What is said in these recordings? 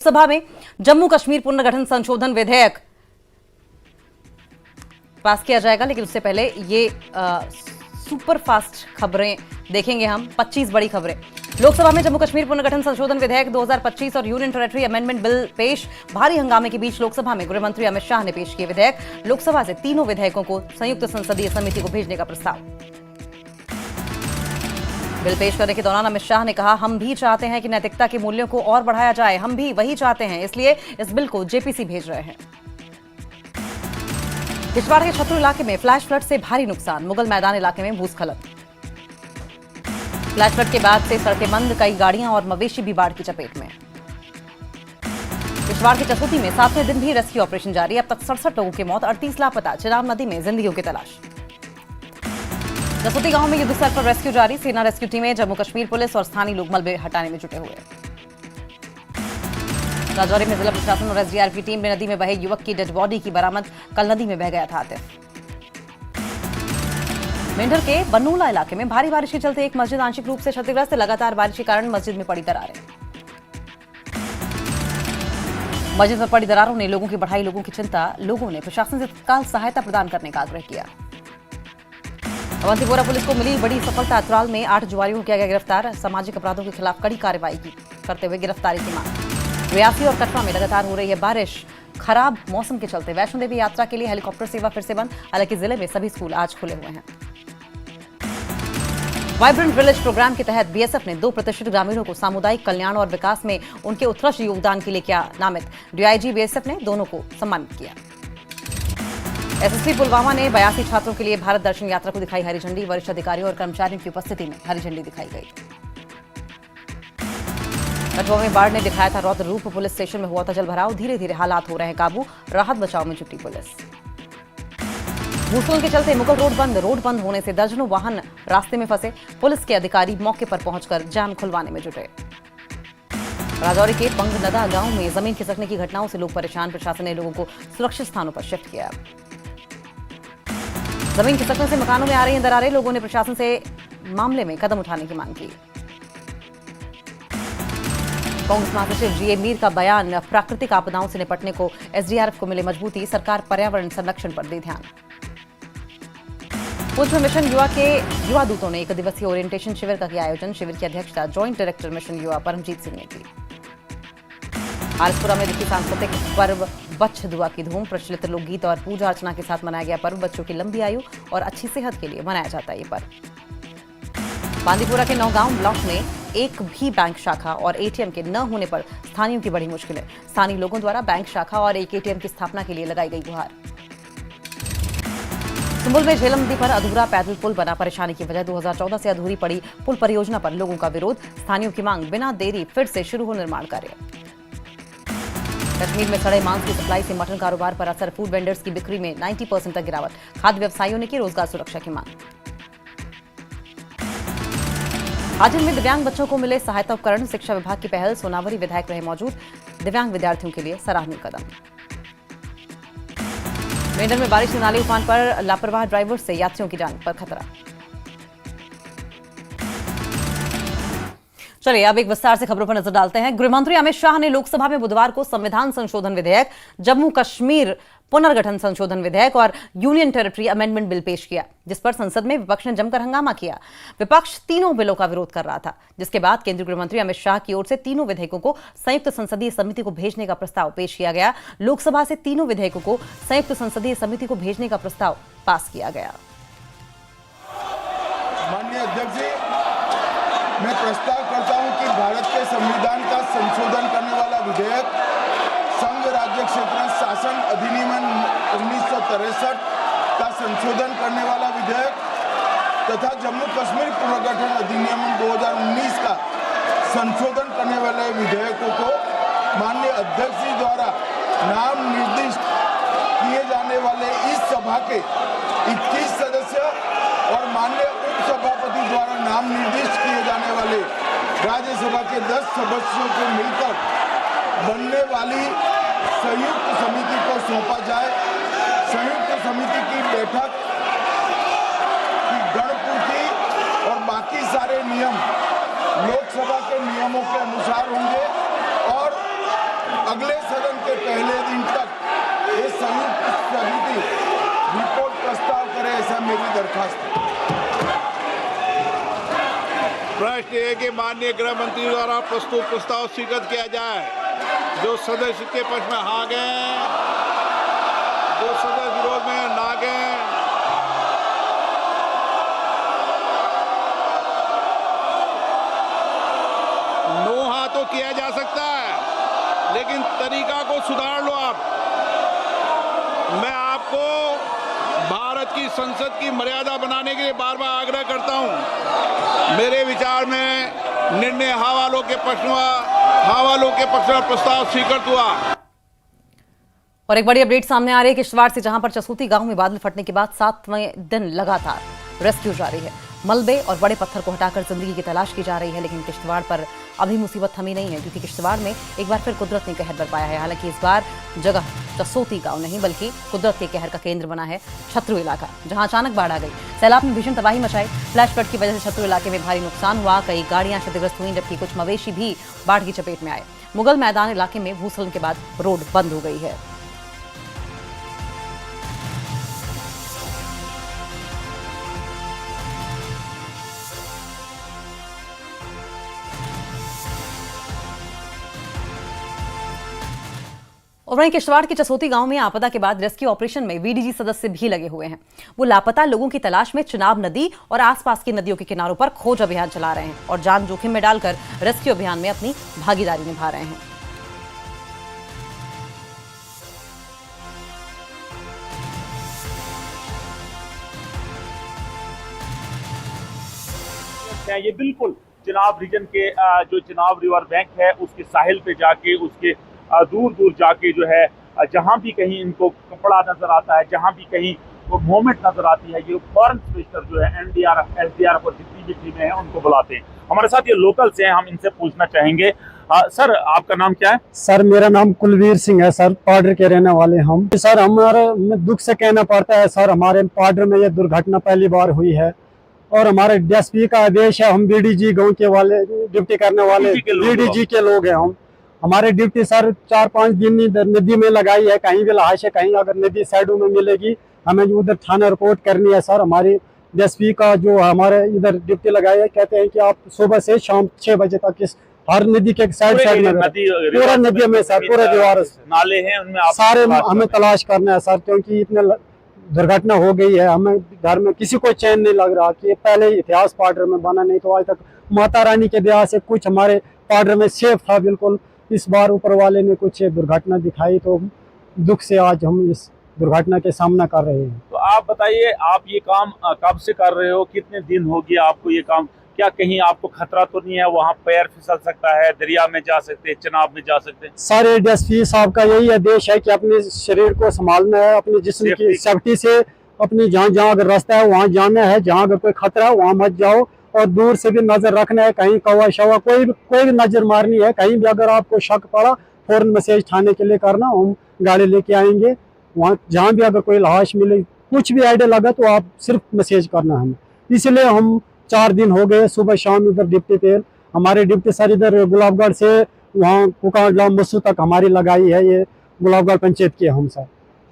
सभा में जम्मू कश्मीर पुनर्गठन संशोधन विधेयक पास किया जाएगा, लेकिन उससे पहले ये सुपर फास्ट खबरें देखेंगे हम। 25 बड़ी खबरें। लोकसभा में जम्मू कश्मीर पुनर्गठन संशोधन विधेयक 2025 और यूनियन टेरिटरी अमेंडमेंट बिल पेश। भारी हंगामे के बीच लोकसभा में गृह मंत्री अमित शाह ने पेश किए विधेयक। लोकसभा से तीनों विधेयकों को संयुक्त संसदीय समिति को भेजने का प्रस्ताव। बिल पेश करने के दौरान अमित शाह ने कहा, हम भी चाहते हैं कि नैतिकता के मूल्यों को और बढ़ाया जाए, हम भी वही चाहते हैं, इसलिए इस बिल को जेपीसी भेज रहे हैं। किश्तवाड़ के छतरू इलाके में फ्लैश फ्लड से भारी नुकसान। मुगल मैदान इलाके में भूस्खलन। फ्लैश फ्लड के बाद से सड़कें बंद, कई गाड़ियां और मवेशी भी बाढ़ की चपेट में। किश्तवाड़ के जसोती में 7वें दिन भी रेस्क्यू ऑपरेशन जारी। अब तक 67 लोगों की मौत, 38 लापता। चिनाब नदी में जिंदगियों की तलाश। जसोती गांव में युद्ध स्तर पर रेस्क्यू जारी। सेना रेस्क्यू टीमें, जम्मू कश्मीर पुलिस और स्थानीय लोग मलबे हटाने में जुटे हुए। राजौरी में जिला प्रशासन और एसडीआरएफ की टीम ने नदी में बहे युवक की डेड बॉडी की बरामद। कल नदी में बह गया था आतिफ। मेंढर के बनूला इलाके में भारी बारिश के चलते एक मस्जिद आंशिक रूप से क्षतिग्रस्त। लगातार बारिश के कारण मस्जिद में पड़ी दरारें। मस्जिद में पड़ी दरारों ने लोगों की बढ़ाई लोगों की चिंता। लोगों ने प्रशासन से तत्काल सहायता प्रदान करने का आग्रह किया। अवंतीपोरा पुलिस को मिली बड़ी सफलता। अतराल में 8 जुआरियों को किया गया गिरफ्तार। सामाजिक अपराधों के खिलाफ कड़ी कार्रवाई करते हुए गिरफ्तारी की मांग। रियासी और कटरा में लगातार हो रही है बारिश। खराब मौसम के चलते वैष्णो देवी यात्रा के लिए हेलीकॉप्टर सेवा फिर से बंद। हालांकि जिले में सभी स्कूल आज खुले हुए हैं। वाइब्रेंट विलेज प्रोग्राम के तहत बीएसएफ ने 2% ग्रामीणों को सामुदायिक कल्याण और विकास में उनके उत्कृष्ट योगदान के लिए किया नामित। डीआईजी बीएसएफ ने दोनों को सम्मानित किया। एसएसपी पुलवामा ने 82 छात्रों के लिए भारत दर्शन यात्रा को दिखाई हरी झंडी। वरिष्ठ अधिकारियों और कर्मचारियों की उपस्थिति में हरी झंडी दिखाई गई। कठुआ में बाढ़ ने दिखाया था रौद्र रूप। पुलिस स्टेशन में हुआ था जलभराव। धीरे धीरे हालात हो रहे हैं काबू। राहत बचाव में जुटी पुलिस। भूस्खलन के चलते मुगल रोड बंद। रोड बंद होने से दर्जनों वाहन रास्ते में फंसे। पुलिस के अधिकारी मौके पर पहुंचकर जाम खुलवाने में जुटे। राजौरी के पंगनदा गांव में जमीन खिसकने की घटनाओं से लोग परेशान। प्रशासन ने लोगों को सुरक्षित स्थानों पर शिफ्ट किया। जमीन खिसकने से मकानों में आ रही हैं दरारें। लोगों ने प्रशासन से मामले में कदम उठाने की मांग की। कांग्रेस महासचिव जीए मीर का बयान, प्राकृतिक आपदाओं से निपटने को एसडीआरएफ को मिले मजबूती। सरकार पर्यावरण संरक्षण पर दे ध्यान। पुंछ में मिशन युवा के युवा दूतों ने 1 दिवसीय ओरिएंटेशन शिविर का किया आयोजन। शिविर की अध्यक्षता ज्वाइंट डायरेक्टर मिशन युवा परमजीत सिंह ने की। आरसपुरा में दिखी सांस्कृतिक पर्व बच्छ दुआ की धूम। प्रचलित लोकगीत और पूजा अर्चना के साथ मनाया गया पर्व। बच्चों की लंबी आयु और अच्छी सेहत के लिए मनाया जाता है ये पर्व। बांदीपुरा के नौगांव ब्लॉक में एक भी बैंक शाखा और एटीएम के न होने पर स्थानीयों की बड़ी मुश्किलें। स्थानीय लोगों द्वारा बैंक शाखा और एक एटीएम की स्थापना के लिए लगाई गई गुहार। सुंबुल में झेलम नदी पर अधूरा पैदल पुल बना। परेशानी की वजह 2014 से अधूरी पड़ी पुल परियोजना पर लोगों का विरोध। स्थानीयों की मांग, बिना देरी फिर से शुरू हो निर्माण कार्य। कश्मीर में सड़े मांस की सप्लाई से मटन कारोबार पर असर। फूड वेंडर्स की बिक्री में 90% तक गिरावट। खाद्य व्यवसायियों ने की रोजगार सुरक्षा की मांग। हाजिर में दिव्यांग बच्चों को मिले सहायता उपकरण। शिक्षा विभाग की पहल। सोनावरी विधायक रहे मौजूद। दिव्यांग विद्यार्थियों के लिए सराहनीय कदम। मेंढर में बारिश से नाले उफान पर। लापरवाह ड्राइवर से यात्रियों की जान पर खतरा। चलिए अब एक विस्तार से खबरों पर नजर डालते हैं। गृहमंत्री अमित शाह ने लोकसभा में बुधवार को संविधान संशोधन विधेयक, जम्मू कश्मीर पुनर्गठन संशोधन विधेयक और यूनियन टेरिटरी अमेंडमेंट बिल पेश किया, जिस पर संसद में विपक्ष ने जमकर हंगामा किया। विपक्ष तीनों बिलों का विरोध कर रहा था, जिसके बाद केंद्रीय गृहमंत्री अमित शाह की ओर से तीनों विधेयकों को संयुक्त संसदीय समिति को भेजने का प्रस्ताव पेश किया गया। लोकसभा से तीनों विधेयकों को संयुक्त संसदीय समिति को भेजने का प्रस्ताव पास किया गया। माननीय अध्यक्ष जी, मैं प्रस्ताव करता हूं कि भारत के संविधान का संशोधन करने वाला विधेयक, संघ राज्य क्षेत्र शासन अधिनियम 1963 का संशोधन करने वाला विधेयक तथा जम्मू कश्मीर पुनर्गठन अधिनियम 2019 का संशोधन करने वाले विधेयकों को माननीय अध्यक्ष जी द्वारा नाम निर्दिष्ट किए जाने वाले इस सभा के 21 सदस्य और माननीय उपसभापति द्वारा नाम निर्दिष्ट किए जाने वाले राज्यसभा के 10 सदस्यों को मिलकर बनने वाली संयुक्त समिति को सौंपा जाए। संयुक्त समिति की बैठक की गणपूर्ति और बाकी सारे नियम लोकसभा के नियमों के अनुसार होंगे और अगले सदन के पहले दिन तक ये संयुक्त समिति रिपोर्ट प्रस्ताव करे, ऐसा मेरी दरखास्त है। प्रश्न ये है कि माननीय गृह मंत्री द्वारा प्रस्तुत प्रस्ताव स्वीकृत किया जाए। जो सदस्य के पक्ष में हाँ गए, जो सदस्य विरोध में ना गए। नो हाँ तो किया जा सकता है, लेकिन तरीका को सुधार लो आप। मैं आपको भारत की संसद की मर्यादा बनाने के लिए बार बार आग्रह करता हूं। मेरे विचार में निर्णय हाँ वालों के पक्ष में प्रस्ताव स्वीकृत हुआ। और एक बड़ी अपडेट सामने आ रही है किश्तवाड़ से, जहां पर चसूती गांव में बादल फटने के बाद 7वें दिन लगातार रेस्क्यू जारी है। मलबे और बड़े पत्थर को हटाकर जिंदगी की तलाश की जा रही है, लेकिन किश्तवाड़ पर अभी मुसीबत थमी नहीं है, क्योंकि किश्तवाड़ में एक बार फिर कुदरत ने कहर बरपाया है। हालांकि इस बार जगह चसोती गांव नहीं बल्कि कुदरत के कहर का केंद्र बना है छतरू इलाका, जहां अचानक बाढ़ आ गई। सैलाब ने भीषण तबाही मचाई। फ्लैश फ्लड की वजह से छतरू इलाके में भारी नुकसान हुआ। कई गाड़ियां क्षतिग्रस्त हुई, जबकि कुछ मवेशी भी बाढ़ की चपेट में आए। मुगल मैदान इलाके में भूस्खलन के बाद रोड बंद हो गई है। और वहीं किश्तवाड़ के चसोती गांव में आपदा के बाद रेस्क्यू ऑपरेशन में वीडीजी सदस्य भी लगे हुए हैं। वो लापता लोगों की तलाश में चिनाब नदी और आसपास की नदियों के किनारों पर खोज अभियान चला रहे हैं और जान जोखिम में डालकर रेस्क्यू अभियान में अपनी भागीदारी निभा रहे हैं। ये बिल्कुल चिनाब रीजन के जो चिनाब रिवर बैंक है उसके साहिल पे जाके, उसके दूर दूर जाके जो है जहां भी कहीं इनको कपड़ा नजर आता है, जहां भी कहीं वो मोमेंट नजर आती है, ये फॉरेन स्पेशल जो है एनडीआरएफ एसडीआरएफ और जितनी भी टीमें हैं उनको बुलाते हैं। हमारे साथ ये लोकल्स हैं, हम इनसे पूछना चाहेंगे। सर आपका नाम क्या है? सर मेरा नाम कुलवीर सिंह है सर, पाडर के रहने वाले हम। सर हमारे दुख से कहना पड़ता है सर, हमारे पाडर में ये दुर्घटना पहली बार हुई है और हमारे डीएसपी का आदेश है। हम बीडीजी गांव के वाले ड्यूटी करने वाले बीडीजी के लोग हैं हम। हमारे ड्यूटी सर 4-5 दिन इधर नदी में लगाई है, कहीं भी लाश है, कहीं अगर नदी साइडों में मिलेगी हमें उधर थाना रिपोर्ट करनी है सर। हमारी डीएसपी का जो हमारे इधर ड्यूटी लगाई है, कहते हैं कि आप सुबह से शाम 6 बजे तक इस हर नदी के साइड में पूरा नदी में सर पूरे दीवार नाले हैं उनमें आप सारे हमें तलाश करना है सर, क्योंकि इतने दुर्घटना हो गई है। हमें घर में किसी को चैन नहीं लग रहा कि पहले इतिहास पाडर में बना नहीं तो आज तक माता रानी के दया से कुछ हमारे पाडर में सेफ था बिल्कुल। इस बार ऊपर वाले ने कुछ दुर्घटना दिखाई तो दुख से आज हम इस दुर्घटना के सामना कर रहे हैं। तो आप बताइए, आप ये काम कब से कर रहे हो, कितने दिन हो गया आपको ये काम? क्या कहीं आपको खतरा तो नहीं है, वहाँ पैर फिसल सकता है, दरिया में जा सकते हैं, चिनाब में जा सकते हैं? सारे डीएसपी साहब का यही आदेश है कि अपने शरीर को संभालना है, अपने जिस्म की सेफ्टी से अपनी जहाँ अगर रास्ता है वहाँ जाना है, जहाँ अगर कोई खतरा है वहाँ मत जाओ और दूर से भी नजर रखना है, कहीं कौवा शवा कोई भी नजर मारनी है। कहीं भी अगर आपको शक पड़ा फौरन मैसेज थाने के लिए करना, हम गाड़ी लेके आएंगे। वहाँ जहाँ भी अगर कोई लाश मिले, कुछ भी आइडिया लगा तो आप सिर्फ मैसेज करना हमें। इसलिए हम 4 दिन हो गए सुबह शाम इधर डिप्टी तेल हमारे डिप्टी सर इधर गुलाबगढ़ से वहाँ कुकाडला मस्सू तक हमारी लगाई है, ये गुलाबगढ़ पंचायत की हम सर।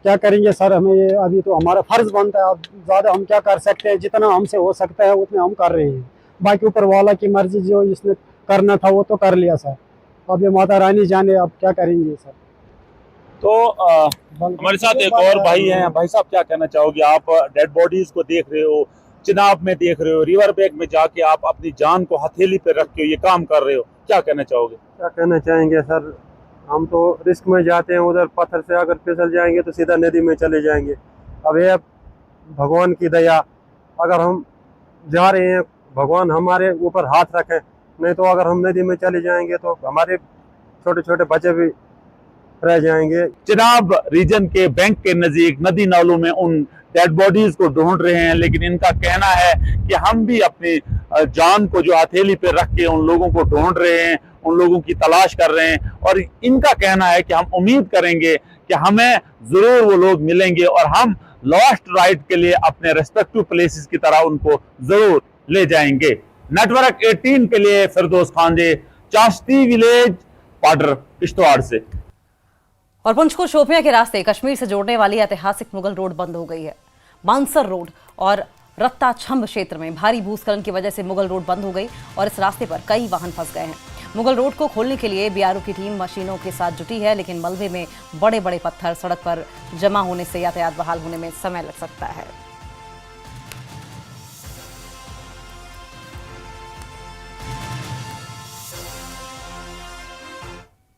क्या करेंगे सर, हमें ये अभी तो हमारा फर्ज बनता है, अब ज़्यादा हम क्या कर सकते हैं, जितना हमसे हो सकता है उतना हम कर रहे हैं। बाकी ऊपर वाला की मर्जी, जो इसने करना था वो तो कर लिया सर, अब ये माता रानी जाने अब क्या करेंगे सर। तो हमारे साथ एक और भाई हैं। भाई साहब क्या कहना चाहोगे? आप डेड बॉडीज को देख रहे हो, चिनाब में देख रहे हो, रिवर बैंक में जाके आप अपनी जान को हथेली पे रख के ये काम कर रहे हो, क्या कहना चाहोगे? क्या कहना चाहेंगे सर, हम तो रिस्क में जाते हैं, उधर पत्थर से अगर फिसल जाएंगे तो सीधा नदी में चले जाएंगे। अब ये भगवान की दया, अगर हम जा रहे हैं भगवान हमारे ऊपर हाथ रखें, नहीं तो अगर हम नदी में चले जाएंगे तो हमारे छोटे छोटे बच्चे भी रह जाएंगे। चिनाब रीजन के बैंक के नजदीक नदी नालों में उन डेड बॉडीज को ढूंढ रहे हैं, लेकिन इनका कहना है कि हम भी अपनी जान को जो हथेली पे रख के उन लोगों को ढूंढ रहे हैं, उन लोगों की तलाश कर रहे हैं। और इनका कहना है कि हम उम्मीद करेंगे कि हमें जरूर वो लोग मिलेंगे और हम लॉस्ट राइट के लिए अपने रेस्पेक्टिव प्लेसेस की तरह उनको जरूर ले जाएंगे। नेटवर्क 18 के लिए फिरदौस खांजे, चाश्ती विलेज, पाडर, किश्तवाड़ से। और पुंछ को शोपियां के रास्ते कश्मीर से जोड़ने वाली ऐतिहासिक मुगल रोड बंद हो गई है। मानसर रोड और रत्ता छंब क्षेत्र में भारी भूस्खलन की वजह से मुगल रोड बंद हो गई और इस रास्ते पर कई वाहन फंस गए हैं। मुगल रोड को खोलने के लिए बीआरओ की टीम मशीनों के साथ जुटी है, लेकिन मलबे में बड़े बड़े पत्थर सड़क पर जमा होने से यातायात बहाल होने में समय लग सकता है।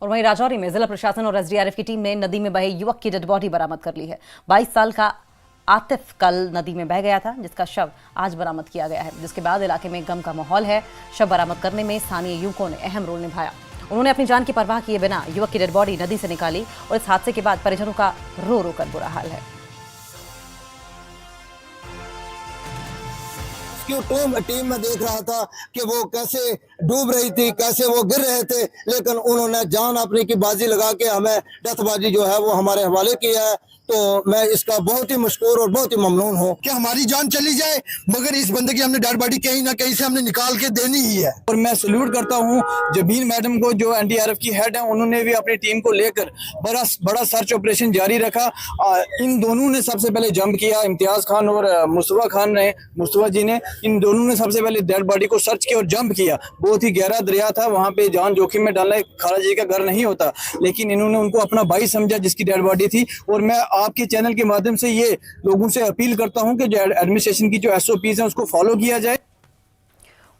और वहीं राजौरी में जिला प्रशासन और एसडीआरएफ की टीम ने नदी में बहे युवक की डेड बॉडी बरामद कर ली है। 22 साल का आतिफ कल नदी में बह गया था, जिसका शव आज बरामद किया गया है, जिसके बाद इलाके में गम का माहौल है। शव बरामद करने में स्थानीय युवकों ने अहम रोल निभाया। उन्होंने अपनी जान की परवाह किए बिना युवक की डेड बॉडी नदी से निकाली और इस हादसे के बाद परिजनों का रो रो कर बुरा हाल है। टीम में देख रहा था कि वो कैसे डूब रही थी, कैसे वो गिर रहे थे, लेकिन उन्होंने जान अपनी की बाजी लगा के हमें डेथबाजी जो है वो हमारे हवाले किया है। तो मैं इसका बहुत ही मशकूर और बहुत ही ममनून हूँ कि हमारी जान चली जाए मगर इस बंदे की हमने डेड बॉडी कहीं ना कहीं से हमने निकाल के देनी ही है। और मैं सल्यूट करता हूँ जबीन मैडम को, जो एनडीआरएफ की हेड है, उन्होंने भी अपनी टीम को लेकर बड़ा सर्च ऑपरेशन जारी रखा। इन दोनों ने सबसे पहले जंप किया, इम्तियाज खान और मुस्तफा जी ने, इन दोनों ने सबसे पहले डेड बॉडी को सर्च किया और जंप किया। बहुत ही गहरा दरिया था, वहाँ पे जान जोखिम में डालना खाला जी का घर नहीं होता, लेकिन इन्होंने उनको अपना भाई समझा जिसकी डेड बॉडी थी। और मैं आपके चैनल के माध्यम से ये लोगों से अपील करता हूं कि जो एडमिनिस्ट्रेशन की जो एसओपीज हैं उसको फॉलो किया जाए।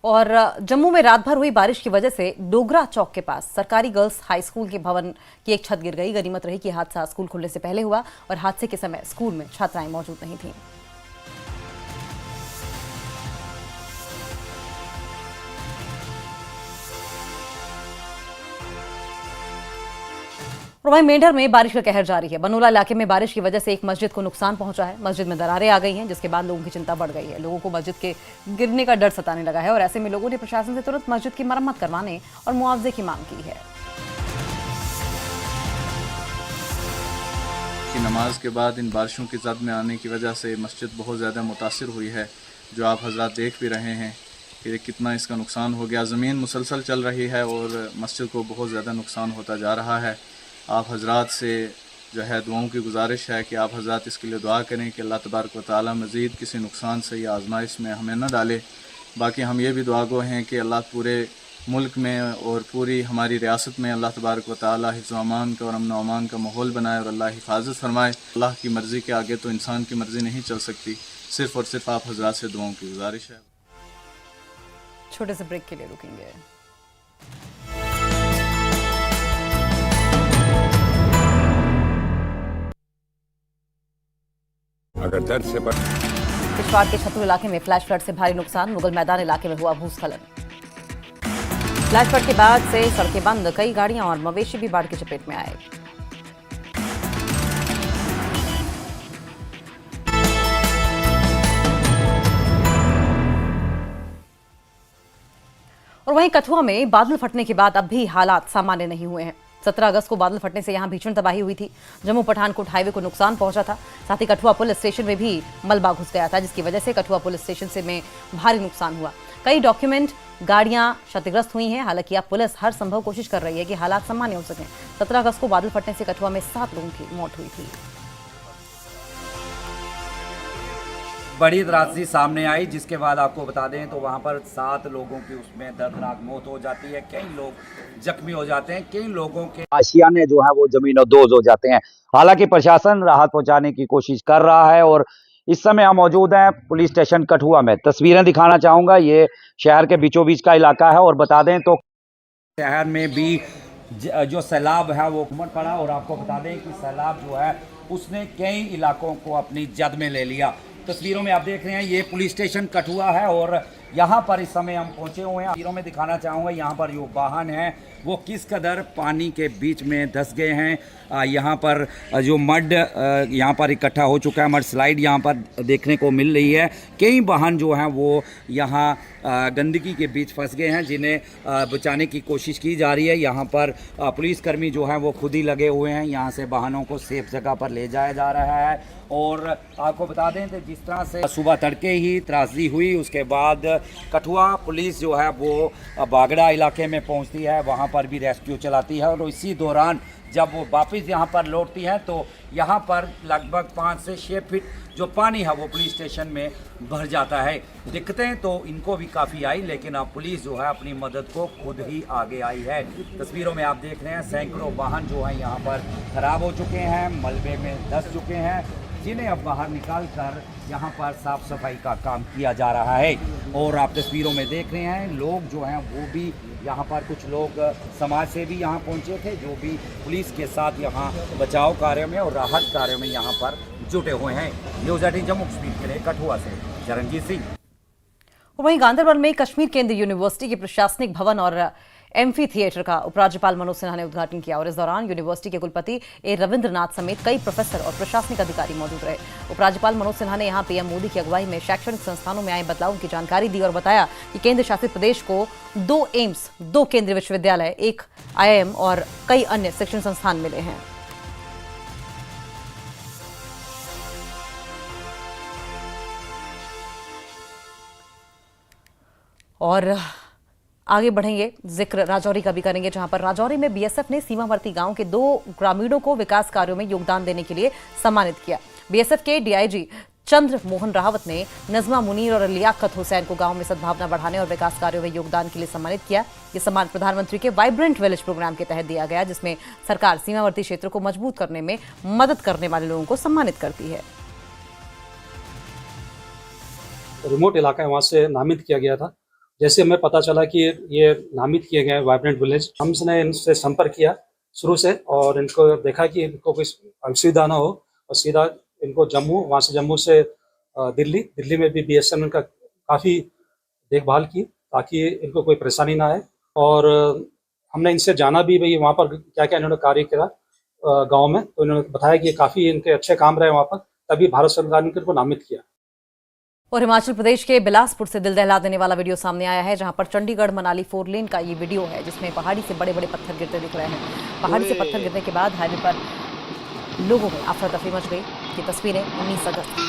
और जम्मू में रात भर हुई बारिश की वजह से डोगरा चौक के पास सरकारी गर्ल्स हाई स्कूल के भवन की एक छत गिर गई। गनीमत रही कि हादसा स्कूल खुलने से पहले हुआ और हादसे के समय स्कूल में छात्राएं मौजूद नहीं थीं। और वहीं मेंढर में बारिश का कहर जारी है। बनोला इलाके में बारिश की वजह से एक मस्जिद को नुकसान पहुंचा है। मस्जिद में दरारें आ गई हैं, जिसके बाद लोगों की चिंता बढ़ गई है। लोगों को मस्जिद के गिरने का डर सताने लगा है और ऐसे में लोगों ने प्रशासन से तुरंत मस्जिद की मरम्मत करवाने और मुआवजे की मांग की है। नमाज के बाद इन बारिशों की जद में आने की वजह से मस्जिद बहुत ज़्यादा मुतासिर हुई है, जो आप हजरात देख भी रहे हैं कि कितना इसका नुकसान हो गया। ज़मीन मुसलसल चल रही है और मस्जिद को बहुत ज़्यादा नुकसान होता जा रहा है। आप हजरात से जो है दुआओं की गुजारिश है कि आप हजरात इसके लिए दुआ करें कि अल्लाह तबारक व तआला मज़ीद किसी नुकसान से या आजमाइश में हमें न डाले। बाकी हम ये भी दुआगो हैं कि अल्लाह पूरे मुल्क में और पूरी हमारी रियासत में अल्लाह तबारक व तआला हिफ्ज़ व अमान का और अमन व अमान का माहौल बनाए और अल्लाह हिफाजत फरमाए। अल्लाह की मर्ज़ी के आगे तो इंसान की मर्ज़ी नहीं चल सकती। सिर्फ़ और सिर्फ आप हजरात से दुआओं की गुजारिश है। छोटे से ब्रेक के लिए रुकेंगे। अगर दर्द से किश्तवाड़ के छतू इलाके में फ्लैश फ्लड से भारी नुकसान। मुगल मैदान इलाके में हुआ भूस्खलन। फ्लैश फ्लड के बाद से सड़कें बंद, कई गाड़ियां और मवेशी भी बाढ़ की चपेट में आए। और वहीं कठुआ में बादल फटने के बाद अब भी हालात सामान्य नहीं हुए हैं। 17 अगस्त को बादल फटने से यहां भीषण तबाही हुई थी। जम्मू पठानकोट हाईवे को नुकसान पहुंचा था। साथ ही कठुआ पुलिस स्टेशन में भी मलबा घुस गया था, जिसकी वजह से कठुआ पुलिस स्टेशन से में भारी नुकसान हुआ। कई डॉक्यूमेंट गाड़ियां क्षतिग्रस्त हुई हैं। हालांकि अब पुलिस हर संभव कोशिश कर रही है कि हालात सामान्य हो सकें। 17 अगस्त को बादल फटने से कठुआ में 7 लोगों की मौत हुई थी। बड़ी त्रासदी सामने आई, जिसके बाद आपको बता दें तो वहाँ पर 7 लोगों की उसमें दर्दनाक मौत हो जाती है। कई लोग जख्मी हो जाते हैं, कई लोगों के आशियाने जो है वो जमीनों-दोज हो जाते हैं। हालांकि प्रशासन राहत पहुंचाने की कोशिश कर रहा है और इस समय हम मौजूद हैं पुलिस स्टेशन कठुआ में। तस्वीरें दिखाना चाहूँगा। ये शहर के बीचों बीच का इलाका है और बता दें तो शहर में भी जो सैलाब है वो उमड़ पड़ा और आपको बता दें कि सैलाब जो है उसने कई इलाकों को अपनी जद में ले लिया। तस्वीरों में आप देख रहे हैं ये पुलिस स्टेशन कठुआ है और यहाँ पर इस समय हम पहुँचे हुए हैं। तस्वीरों में दिखाना चाहूँगा यहाँ पर जो वाहन है वो किस कदर पानी के बीच में धंस गए हैं। यहाँ पर जो मड यहाँ पर इकट्ठा हो चुका है, मड स्लाइड यहाँ पर देखने को मिल रही है। कई वाहन जो हैं वो यहाँ गंदगी के बीच फंस गए हैं, जिन्हें बचाने की कोशिश की जा रही है। यहाँ पर पुलिसकर्मी जो हैं वो खुद ही लगे हुए हैं। यहाँ से वाहनों को सेफ जगह पर ले जाया जा रहा है। और आपको बता दें कि जिस तरह से सुबह तड़के ही त्रासदी हुई, उसके बाद कठुआ पुलिस जो है वो बागड़ा इलाके में पहुंचती है, वहां पर भी रेस्क्यू चलाती है और इसी दौरान जब वो वापस यहाँ पर लौटती हैं तो यहाँ पर लगभग 5 से 6 फीट जो पानी है वो पुलिस स्टेशन में भर जाता है। दिक्कतें तो इनको भी काफ़ी आई, लेकिन अब पुलिस जो है अपनी मदद को खुद ही आगे आई है। तस्वीरों में आप देख रहे हैं सैकड़ों वाहन जो हैं यहाँ पर खराब हो चुके हैं, मलबे में धंस चुके हैं, जिन्हें अब बाहर निकाल कर यहाँ पर साफ सफाई का काम किया जा रहा है। और आप तस्वीरों में देख रहे हैं लोग जो हैं वो भी यहाँ पर, कुछ लोग समाज से भी यहाँ पहुँचे थे जो भी पुलिस के साथ यहाँ बचाव कार्य में और राहत कार्य में यहाँ पर जुटे हुए हैं। न्यूज़ 18 जम्मू कश्मीर के लिए कठुआ से चरणजीत सिंह। वहीं गांधरबल में कश्मीर केंद्रीय यूनिवर्सिटी के प्रशासनिक भवन और एम्फी थिएटर का उपराज्यपाल मनोज सिन्हा ने उद्घाटन किया और इस दौरान यूनिवर्सिटी के कुलपति ए रविंद्रनाथ समेत कई प्रोफेसर और प्रशासनिक अधिकारी मौजूद रहे। उपराज्यपाल मनोज सिन्हा ने यहां पीएम मोदी की अगुवाई में शैक्षणिक संस्थानों में आए बदलावों की जानकारी दी और बताया कि केंद्र शासित प्रदेश को 2 एम्स, 2 केंद्रीय विश्वविद्यालय, 1 IIM और कई अन्य शिक्षण संस्थान मिले हैं। और आगे बढ़ेंगे, जिक्र राजौरी का भी करेंगे, जहां पर राजौरी में बीएसएफ ने सीमावर्ती गांव के 2 ग्रामीणों को विकास कार्यों में योगदान देने के लिए सम्मानित किया। बीएसएफ के डीआईजी चंद्र मोहन रावत ने नजमा मुनीर और लियाकत हुसैन को गांव में सद्भावना बढ़ाने और विकास कार्यों में योगदान के लिए सम्मानित किया। ये सम्मान प्रधानमंत्री के वाइब्रेंट विलेज प्रोग्राम के तहत दिया गया, जिसमें सरकार सीमावर्ती क्षेत्र को मजबूत करने में मदद करने वाले लोगों को सम्मानित करती है। रिमोट इलाका है, वहाँ से नामित किया गया था। जैसे हमें पता चला कि ये नामित किए गए वाइब्रेंट विलेज, हमने इनसे संपर्क किया शुरू से और इनको देखा कि इनको कोई असुविधा ना हो और सीधा इनको जम्मू, वहाँ से जम्मू से दिल्ली में भी बीएसएफ का काफ़ी देखभाल की ताकि इनको कोई परेशानी ना आए। और हमने इनसे जाना भी भाई वहाँ पर क्या क्या इन्होंने कार्य किया गाँव में, तो इन्होंने बताया कि काफ़ी इनके अच्छे काम रहे वहाँ पर, तभी भारत सरकार ने इनको नामित किया। और हिमाचल प्रदेश के बिलासपुर से दिल दहला देने वाला वीडियो सामने आया है, जहां पर चंडीगढ़ मनाली 4 लेन का ये वीडियो है, जिसमें पहाड़ी से बड़े बड़े पत्थर गिरते दिख रहे हैं। पहाड़ी से पत्थर गिरने के बाद हाईवे पर लोगों में अफरा तफरी मच गई। ये तस्वीरें 19 अगस्त की।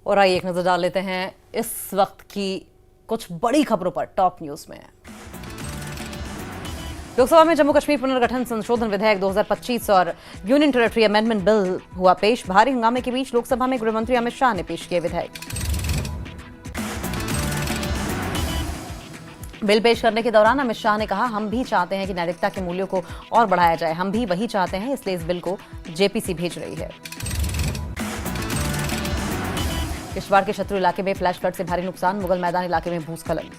और आइए एक नजर डाल लेते हैं इस वक्त की कुछ बड़ी खबरों पर टॉप न्यूज में। लोकसभा में जम्मू कश्मीर पुनर्गठन संशोधन विधेयक 2025 और यूनियन टेरिटरी अमेंडमेंट बिल हुआ पेश। भारी हंगामे के बीच लोकसभा में गृह मंत्री अमित शाह ने पेश किया विधेयक। बिल पेश करने के दौरान अमित शाह ने कहा, हम भी चाहते हैं कि नैतिकता के मूल्यों को और बढ़ाया जाए, हम भी वही चाहते हैं, इसलिए इस बिल को जेपीसी भेज रही है। किश्तवाड़ के शत्रु इलाके में फ्लैश फ्लड से भारी नुकसान, मुगल मैदान इलाके में भूस्खलन।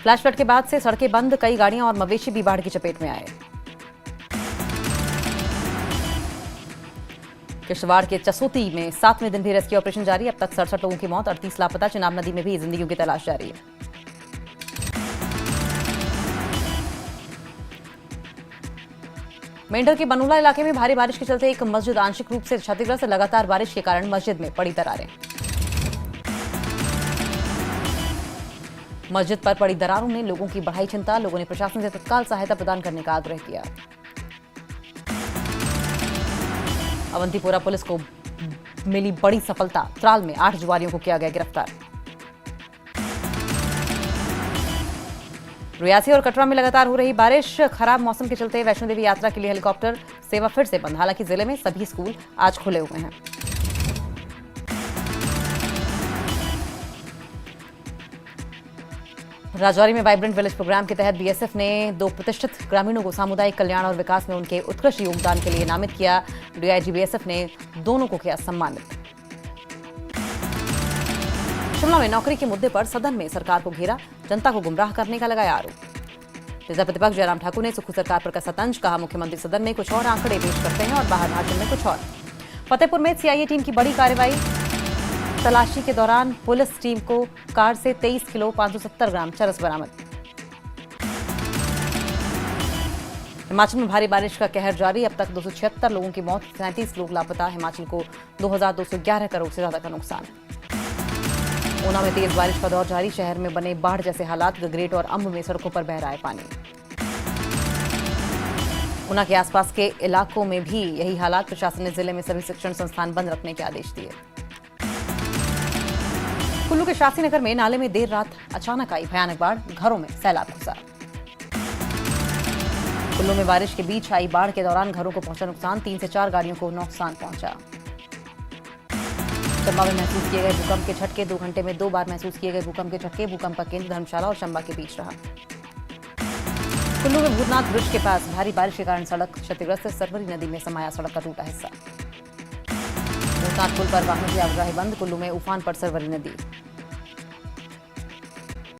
फ्लैश फ्लड के बाद से सड़कें बंद, कई गाड़ियां और मवेशी भी बाढ़ की चपेट में आए। किश्तवाड़ के चसोती में 7वें दिन भी रेस्क्यू ऑपरेशन जारी, अब तक 67 लोगों की मौत, 38 लापता। चिनाब नदी में भी जिंदगियों की तलाश जारी है। मेंढर के बनूला इलाके में भारी बारिश के चलते एक मस्जिद आंशिक रूप से क्षतिग्रस्त, लगातार बारिश के कारण मस्जिद में पड़ी दरारें। मस्जिद पर पड़ी दरारों ने लोगों की बढ़ाई चिंता, लोगों ने प्रशासन से तत्काल सहायता प्रदान करने का आग्रह किया। अवंतीपोरा पुलिस को मिली बड़ी सफलता, त्राल में 8 जुआरियों को किया गया गिरफ्तार। रियासी और कटरा में लगातार हो रही बारिश, खराब मौसम के चलते वैष्णो देवी यात्रा के लिए हेलीकॉप्टर सेवा फिर से बंद, हालांकि जिले में सभी स्कूल आज खुले हुए हैं। राजौरी में वाइब्रेंट विलेज प्रोग्राम के तहत बीएसएफ ने 2 प्रतिष्ठित ग्रामीणों को सामुदायिक कल्याण और विकास में उनके उत्कृष्ट योगदान के लिए नामित किया। डीआईजी बीएसएफ ने दोनों को किया सम्मानित। शिमला में नौकरी के मुद्दे पर सदन में सरकार को घेरा, जनता को गुमराह करने का लगाया आरोप। नेता प्रतिपक्ष जयराम ठाकुर ने सुक्खू सरकार पर कसा तंज, कहा मुख्यमंत्री सदन में कुछ और आंकड़े पेश करते हैं और बाहर भाषण में कुछ और। फतेहपुर में सीआईए टीम की बड़ी कार्रवाई, तलाशी के दौरान पुलिस टीम को कार से 23 किलो 570 ग्राम चरस बरामद। हिमाचल में भारी बारिश का कहर जारी, अब तक 276 लोगों की मौत, 37 लोग लापता। हिमाचल को 2211 करोड़ से ज्यादा का नुकसान। ऊना में तेज बारिश का दौर जारी, शहर में बने बाढ़ जैसे हालात, गगरेट और अंब में सड़कों पर बह रहा है पानी। ऊना के आसपास के इलाकों में भी यही हालात, प्रशासन ने जिले में सभी शिक्षण संस्थान बंद रखने के आदेश दिए। कुल्लू के शास्त्री नगर में नाले में देर रात अचानक आई भयानक बाढ़, घरों में सैलाब घुसा। कुल्लू में बारिश के बीच आई बाढ़ के दौरान घरों को पहुंचा नुकसान, 3 से 4 गाड़ियों को नुकसान पहुंचा। चंबा में महसूस किए गए भूकंप के झटके, 2 घंटे में 2 बार महसूस किए गए भूकंप के झटके। भूकंप का केंद्र धर्मशाला और चंबा के बीच रहा। कुल्लू में भूतनाथ ब्रिज के पास भारी बारिश के कारण सड़क क्षतिग्रस्त, सरवरी नदी में समाया सड़क का टूटा हिस्सा। भूतनाथ पुल पर वाहनों की आवाजाही बंद, कुल्लू में उफान पर सरवरी नदी।